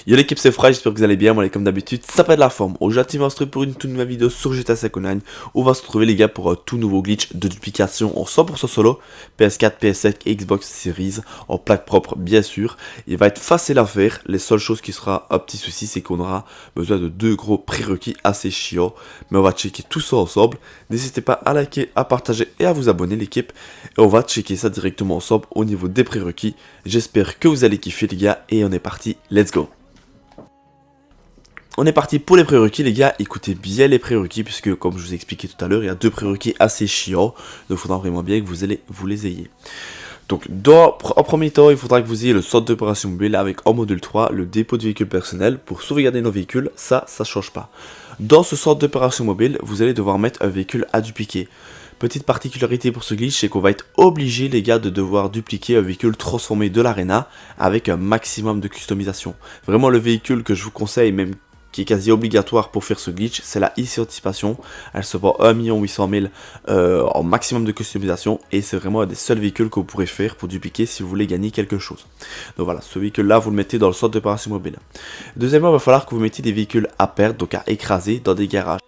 Yo l'équipe, c'est Fry, j'espère que vous allez bien. Moi, comme d'habitude, ça pas de la forme. Aujourd'hui, on va se retrouver pour une toute nouvelle vidéo sur GTA 5 Online. On va se retrouver, les gars, pour un tout nouveau glitch de duplication en 100% solo. PS4, PS5 et Xbox Series en plaque propre, bien sûr. Il va être facile à faire. Les seules choses qui sera un petit souci, c'est qu'on aura besoin de deux gros prérequis assez chiants. Mais on va checker tout ça ensemble. N'hésitez pas à liker, à partager et à vous abonner, l'équipe. Et on va checker ça directement ensemble au niveau des prérequis. J'espère que vous allez kiffer, les gars. Et on est parti, let's go. On est parti pour les prérequis, les gars. Écoutez bien les prérequis, puisque comme je vous ai expliqué tout à l'heure, il y a deux prérequis assez chiants. Donc il faudra vraiment bien que vous les ayez. Donc en premier temps, il faudra que vous ayez le centre d'opération mobile avec en module 3 le dépôt de véhicules personnels pour sauvegarder nos véhicules. Ça change pas. Dans ce centre d'opération mobile, vous allez devoir mettre un véhicule à dupliquer. Petite particularité pour ce glitch, c'est qu'on va être obligé, les gars, de devoir dupliquer un véhicule transformé de l'arena avec un maximum de customisation. Vraiment, le véhicule que je vous conseille, même qui est quasi obligatoire pour faire ce glitch, c'est la IC Anticipation. Elle se vend 1 800 000 en maximum de customisation, et c'est vraiment un des seuls véhicules que vous pourrez faire pour dupliquer si vous voulez gagner quelque chose. Donc voilà, ce véhicule là vous le mettez dans le centre d'opération mobile. Deuxièmement, il va falloir que vous mettiez des véhicules à perdre, donc à écraser dans des garages.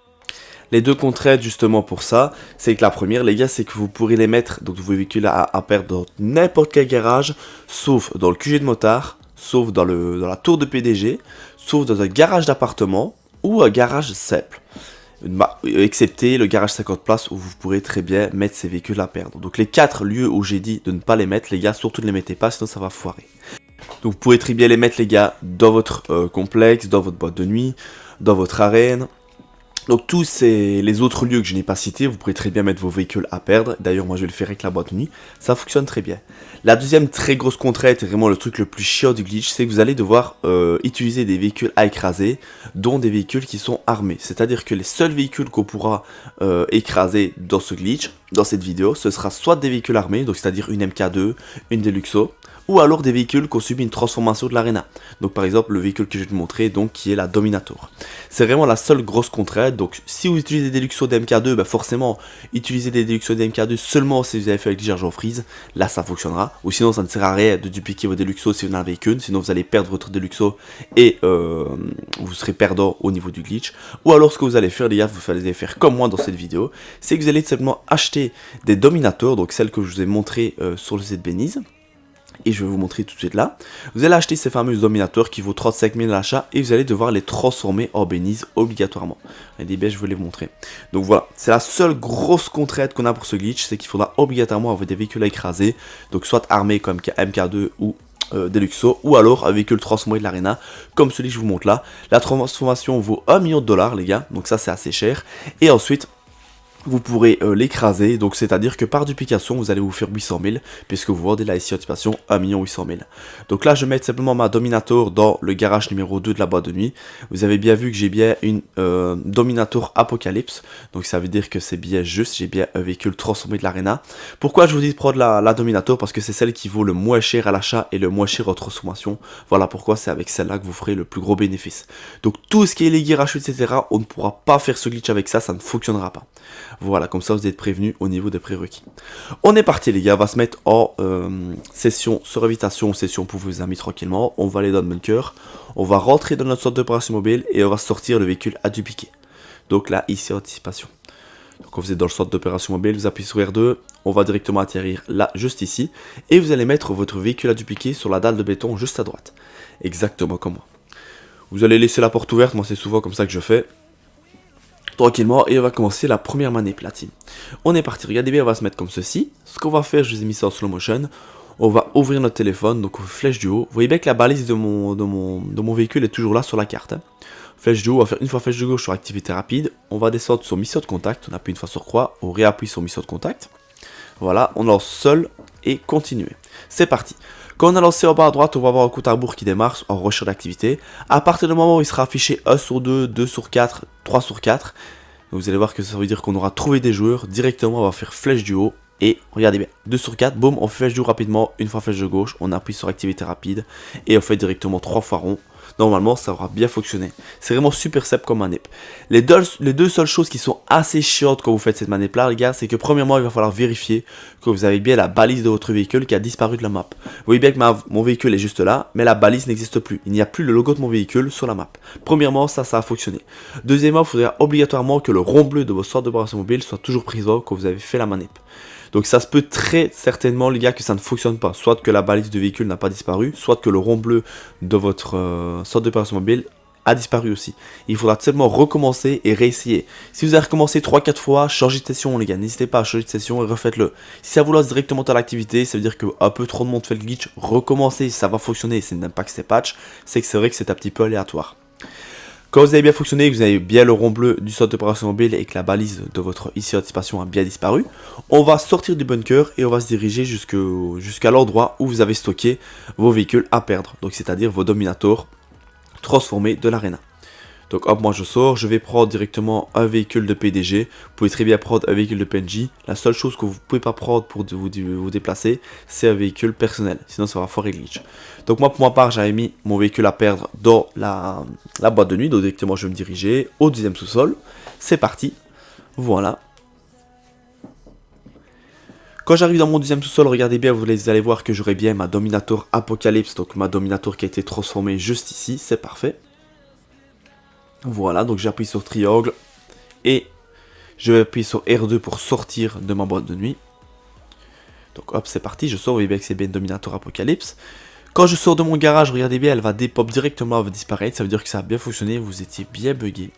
Les deux contraintes justement pour ça, c'est que la première, les gars, c'est que vous pourrez les mettre, donc vos véhicules à perdre dans n'importe quel garage, sauf dans le QG de motard, sauf dans la tour de PDG, sauf dans un garage d'appartement ou un garage simple. Excepté le garage 50 places où vous pourrez très bien mettre ces véhicules à perdre. Donc les 4 lieux où j'ai dit de ne pas les mettre, les gars, surtout ne les mettez pas, sinon ça va foirer. Donc vous pourrez très bien les mettre, les gars, dans votre complexe, dans votre boîte de nuit, dans votre arène. Donc tous les autres lieux que je n'ai pas cités, vous pourrez très bien mettre vos véhicules à perdre. D'ailleurs, moi je vais le faire avec la boîte de nuit, ça fonctionne très bien. La deuxième très grosse contrainte, et vraiment le truc le plus chiant du glitch, c'est que vous allez devoir utiliser des véhicules à écraser, dont des véhicules qui sont armés. C'est-à-dire que les seuls véhicules qu'on pourra écraser dans ce glitch, dans cette vidéo, ce sera soit des véhicules armés, donc c'est-à-dire une MK2, une Deluxo, ou alors des véhicules qui ont subi une transformation de l'arena. Donc par exemple le véhicule que je vais te montrer, donc qui est la Dominator. C'est vraiment la seule grosse contrainte. Donc si vous utilisez des Deluxo de MK2, bah forcément utilisez des Deluxo de MK2 seulement si vous avez fait avec les charges en freeze. Là ça fonctionnera. Ou sinon ça ne sert à rien de dupliquer vos Deluxo si vous n'en avez qu'une. Sinon vous allez perdre votre Deluxo et vous serez perdant au niveau du glitch. Ou alors ce que vous allez faire, les gars, vous allez faire comme moi dans cette vidéo, c'est que vous allez tout simplement acheter des Dominators, donc celles que je vous ai montrées sur le site Beniz. Et je vais vous montrer tout de suite là. Vous allez acheter ces fameux Dominators qui vaut 35 000 à l'achat et vous allez devoir les transformer en Beniz obligatoirement. Et des je vais les montrer. Donc voilà, c'est la seule grosse contrainte qu'on a pour ce glitch, c'est qu'il faudra obligatoirement avoir des véhicules à écraser, donc soit armés comme MK2 ou Deluxo, ou alors un véhicule transformé de l'arena comme celui que je vous montre là. La transformation vaut 1 million de dollars, les gars, donc ça c'est assez cher. Et ensuite vous pourrez l'écraser, donc c'est à dire que par duplication vous allez vous faire 800 000 puisque vous vendez la IC Anticipation 1 800 000. Donc là je mets simplement ma Dominator dans le garage numéro 2 de la boîte de nuit. Vous avez bien vu que j'ai bien une Dominator Apocalypse, donc ça veut dire que c'est bien juste, j'ai bien un véhicule transformé de l'arena. Pourquoi je vous dis de prendre la Dominator? Parce que c'est celle qui vaut le moins cher à l'achat et le moins cher en transformation. Voilà pourquoi c'est avec celle-là que vous ferez le plus gros bénéfice. Donc tout ce qui est les guiraches, etc., on ne pourra pas faire ce glitch avec ça, ça ne fonctionnera pas. Voilà, comme ça vous êtes prévenus au niveau des prérequis. On est parti, les gars, on va se mettre en session sur invitation, session pour vos amis tranquillement. On va aller dans le bunker, on va rentrer dans notre centre d'opération mobile et on va sortir le véhicule à dupliquer. Donc là, ici, anticipation. Donc quand vous êtes dans le centre d'opération mobile, vous appuyez sur R2, on va directement atterrir là, juste ici. Et vous allez mettre votre véhicule à dupliquer sur la dalle de béton juste à droite. Exactement comme moi. Vous allez laisser la porte ouverte, moi c'est souvent comme ça que je fais. Tranquillement, et on va commencer la première manip, la team. On est parti, regardez bien, on va se mettre comme ceci. Ce qu'on va faire, je vous ai mis ça en slow motion. On va ouvrir notre téléphone, donc flèche du haut. Vous voyez bien que la balise de mon véhicule est toujours là sur la carte. Hein. Flèche du haut, on va faire une fois flèche de gauche sur activité rapide. On va descendre sur mission de contact, on appuie une fois sur croix, on réappuie sur mission de contact. Voilà, on lance seul et continuer. C'est parti. Quand on a lancé en bas à droite, on va avoir un compte à rebours qui démarre en recherche d'activité. À partir du moment où il sera affiché 1 sur 2, 2 sur 4, 3 sur 4, vous allez voir que ça veut dire qu'on aura trouvé des joueurs. Directement, on va faire flèche du haut. Et regardez bien, 2 sur 4, boum, on fait flèche du haut rapidement. Une fois flèche de gauche, on appuie sur activité rapide. Et on fait directement 3 fois rond. normalement ça aura bien fonctionné. C'est vraiment super simple comme manip. Les deux seules choses qui sont assez chiantes quand vous faites cette manip là les gars, c'est que premièrement il va falloir vérifier que vous avez bien la balise de votre véhicule qui a disparu de la map. Vous voyez bien que mon véhicule est juste là, mais la balise n'existe plus. Il n'y a plus le logo de mon véhicule sur la map. Premièrement, ça a fonctionné. Deuxièmement, il faudrait obligatoirement que le rond bleu de votre centre d'opération mobile soit toujours présent quand vous avez fait la manip. Donc ça se peut très certainement les gars que ça ne fonctionne pas. Soit que la balise de véhicule n'a pas disparu, soit que le rond bleu de votre centre d'opération mobile a disparu aussi. Il faudra seulement recommencer et réessayer. Si vous avez recommencé 3-4 fois, changez de session les gars, n'hésitez pas à changer de session et refaites-le. Si ça vous lance directement à l'activité, ça veut dire qu'un peu trop de monde fait le glitch, recommencez, ça va fonctionner, c'est même pas que c'est patch, c'est que c'est vrai que c'est un petit peu aléatoire. Quand vous avez bien fonctionné, que vous avez bien le rond bleu du centre d'opération mobile et que la balise de votre ici anticipation a bien disparu, on va sortir du bunker et on va se diriger jusqu'à l'endroit où vous avez stocké vos véhicules à perdre, donc c'est-à-dire vos dominators transformés de l'arena. Donc hop, moi je sors, je vais prendre directement un véhicule de PDG, vous pouvez très bien prendre un véhicule de PNJ, la seule chose que vous ne pouvez pas prendre pour vous déplacer, c'est un véhicule personnel, sinon ça va foirer le glitch. Donc moi pour ma part, j'avais mis mon véhicule à perdre dans la boîte de nuit, donc directement je vais me diriger au deuxième sous-sol, c'est parti, voilà. Quand j'arrive dans mon deuxième sous-sol, regardez bien, vous allez voir que j'aurai bien ma Dominator Apocalypse, donc ma Dominator qui a été transformée juste ici, c'est parfait. Voilà, donc j'appuie sur triangle et je vais appuyer sur R2 pour sortir de ma boîte de nuit. Donc hop, c'est parti, je sors, vous voyez bien que c'est bien Dominator Apocalypse. Quand je sors de mon garage, regardez bien, elle va dépop directement, elle va disparaître, ça veut dire que ça a bien fonctionné, vous étiez bien bugué.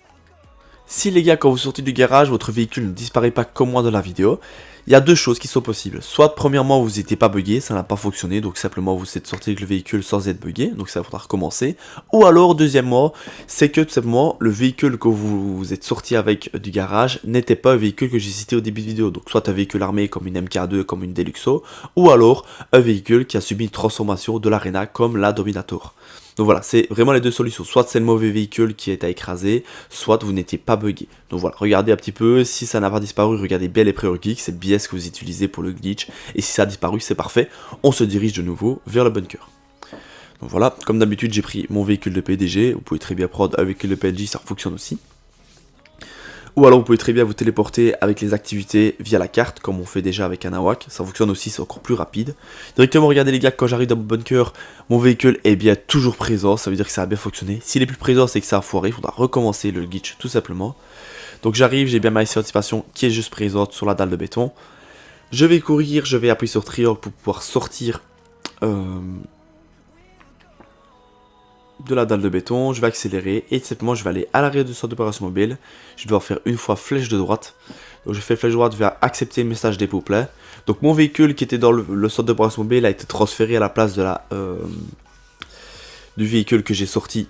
Si les gars, quand vous sortez du garage, votre véhicule ne disparaît pas comme moi dans la vidéo, il y a deux choses qui sont possibles. Soit premièrement vous n'étiez pas bugué, ça n'a pas fonctionné, donc simplement vous êtes sorti avec le véhicule sans être bugué, donc ça faudra recommencer. Ou alors deuxièmement, c'est que tout simplement le véhicule que vous êtes sorti avec du garage n'était pas un véhicule que j'ai cité au début de vidéo. Donc soit un véhicule armé comme une MK2, comme une Deluxo, ou alors un véhicule qui a subi une transformation de l'arena comme la Dominator. Donc voilà, c'est vraiment les deux solutions. Soit c'est le mauvais véhicule qui est à écraser, soit vous n'étiez pas bugué. Donc voilà, regardez un petit peu, si ça n'a pas disparu, regardez bien les prérequis, c'est le biais que vous utilisez pour le glitch. Et si ça a disparu, c'est parfait, on se dirige de nouveau vers le bunker. Donc voilà, comme d'habitude, j'ai pris mon véhicule de PDG, vous pouvez très bien prendre un véhicule de PNJ, ça fonctionne aussi. Ou alors vous pouvez très bien vous téléporter avec les activités via la carte, comme on fait déjà avec un AWAC. Ça fonctionne aussi, c'est encore plus rapide. Directement, regardez les gars, quand j'arrive dans mon bunker, mon véhicule est bien toujours présent. Ça veut dire que ça a bien fonctionné. S'il est plus présent, c'est que ça a foiré. Il faudra recommencer le glitch tout simplement. Donc j'arrive, j'ai bien ma ici anticipation qui est juste présente sur la dalle de béton. Je vais courir, je vais appuyer sur triangle pour pouvoir sortir de la dalle de béton, je vais accélérer et tout simplement je vais aller à l'arrière du centre d'opération mobile. Je dois faire une fois flèche de droite. Donc je fais flèche de droite, je vais accepter le message dépôt plein. Donc mon véhicule qui était dans le centre d'opération mobile a été transféré à la place de du véhicule que j'ai sorti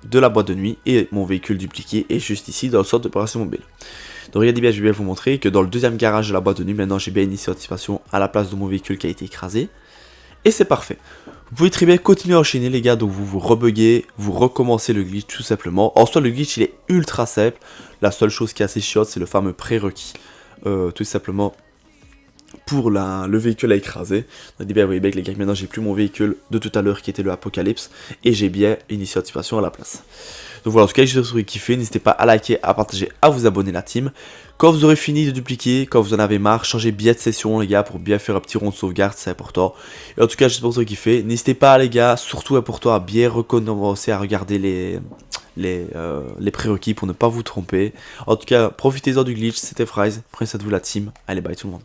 de la boîte de nuit et mon véhicule dupliqué est juste ici dans le centre d'opération mobile. Donc regardez bien, je vais bien vous montrer que dans le deuxième garage de la boîte de nuit, maintenant j'ai bien initié anticipation à la place de mon véhicule qui a été écrasé. Et c'est parfait. Vous pouvez très bien continuer à enchaîner les gars, donc vous vous rebuguez, vous recommencez le glitch tout simplement. En soi le glitch il est ultra simple, la seule chose qui est assez chiante c'est le fameux prérequis, tout simplement pour le véhicule à écraser. Donc bien, vous voyez bien que les gars, maintenant j'ai plus mon véhicule de tout à l'heure qui était le Apocalypse et j'ai bien initié anticipation à la place. Donc voilà, en tout cas, j'espère que vous aurez kiffé. N'hésitez pas à liker, à partager, à vous abonner la team. Quand vous aurez fini de dupliquer, quand vous en avez marre, changez bien de session les gars pour bien faire un petit rond de sauvegarde, c'est important. Et en tout cas, j'espère que vous aurez kiffé. N'hésitez pas les gars, surtout important, à bien recommencer à regarder les prérequis pour ne pas vous tromper. En tout cas, profitez-en du glitch, c'était Fries. Prenez ça de vous la team. Allez, bye tout le monde.